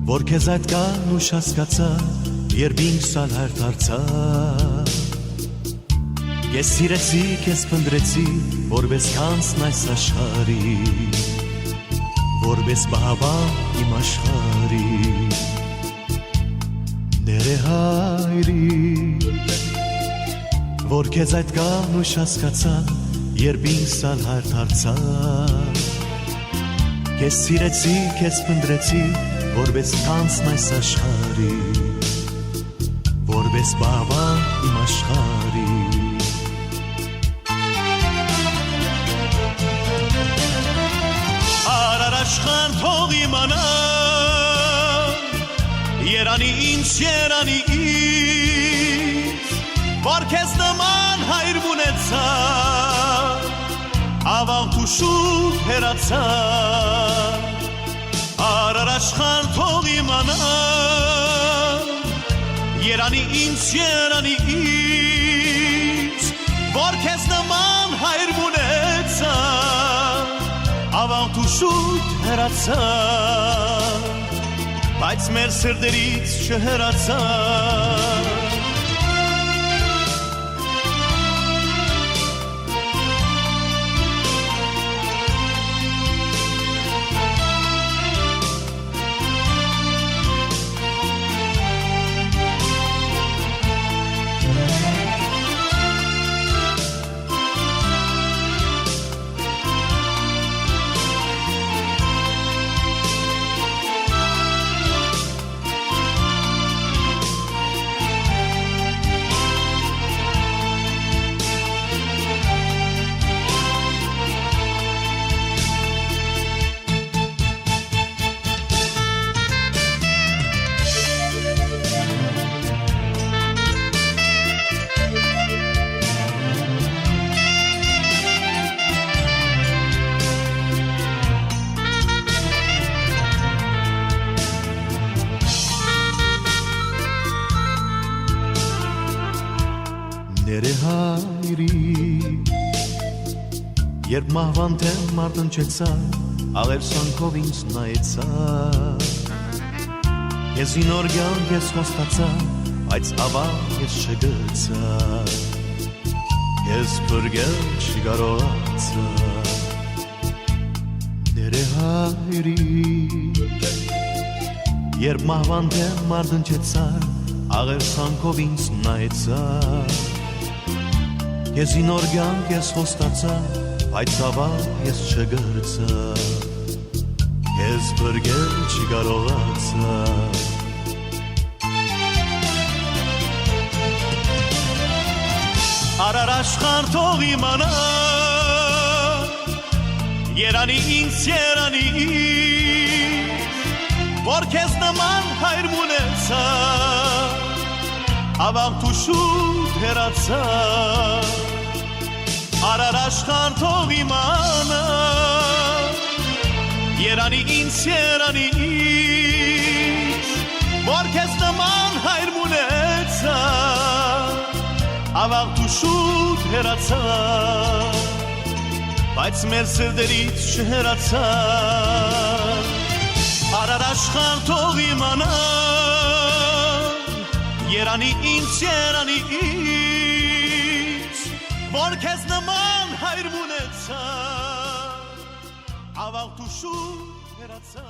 որ քեզ այդ կան ուշ հասկացա, երբ ինքս ալհար դարձա։ Ես սիրեցի, քեզ փնտրեցի, որպես կանցն այս աշխարհի, որպես բահավան իմ աշխարհի, ներեհայրիկ, որ քեզ այդ կան ուշ հասկացա, երբ ինքս ալհար դարձա։ Քեզ սիրեցի, քեզ փնտրեցի, որպես կանցն այս աշխարհի, որպես բահավան իմ աշխարհի։ Արար աշխարհ թող իմանա, երանի ինձ, երանի ինձ, որ քեզ նման հայր ունեցա, ավաղ ու շուտ հեռացա։ Արար աշխարհ թող իմանա, երանի ինձ, երանի ինձ, որ քեզ նման հայր ունեցա, ավաղ ու շուտ հեռացա, բայց մեր սրտերից չհեռացա։ Ներեհայրիկ, երբ մահվան թեմ մարտնչեցա, աղերսանքով ինձ նայեցա, ես ինոր կյանք ես խոստացա, բայց ավաղ ես չգցա, ես փրկել չկարողացա։ Ներեհայրիկ, երբ մահվան թեմ մարտնչեցա, աղերսանքով ինձ նայեցա, ես ինոր կյանք ես խոստացա, բայց ավաղ ես չգցա, ես փրկել չկարողացա։ Արար աշխարհ թող իմանա, երանի ինձ, երանի ինձ, որ քեզ նման հայր ունեցա, ավաղ ու շուտ հեռացա։ Արար աշխարհ թող իմանա, երանի ինձ, երանի ինձ, որ քեզ նման հայր ունեցա, ավաղ ու շուտ հեռացա, բայց մեր սրտերից չհեռացա։ Արար աշխարհ թող իմանա, երանի ինձ, երանի ինձ, որ քեզ նման հայր ունեցա, ավաղ ու շուտ հեռացա։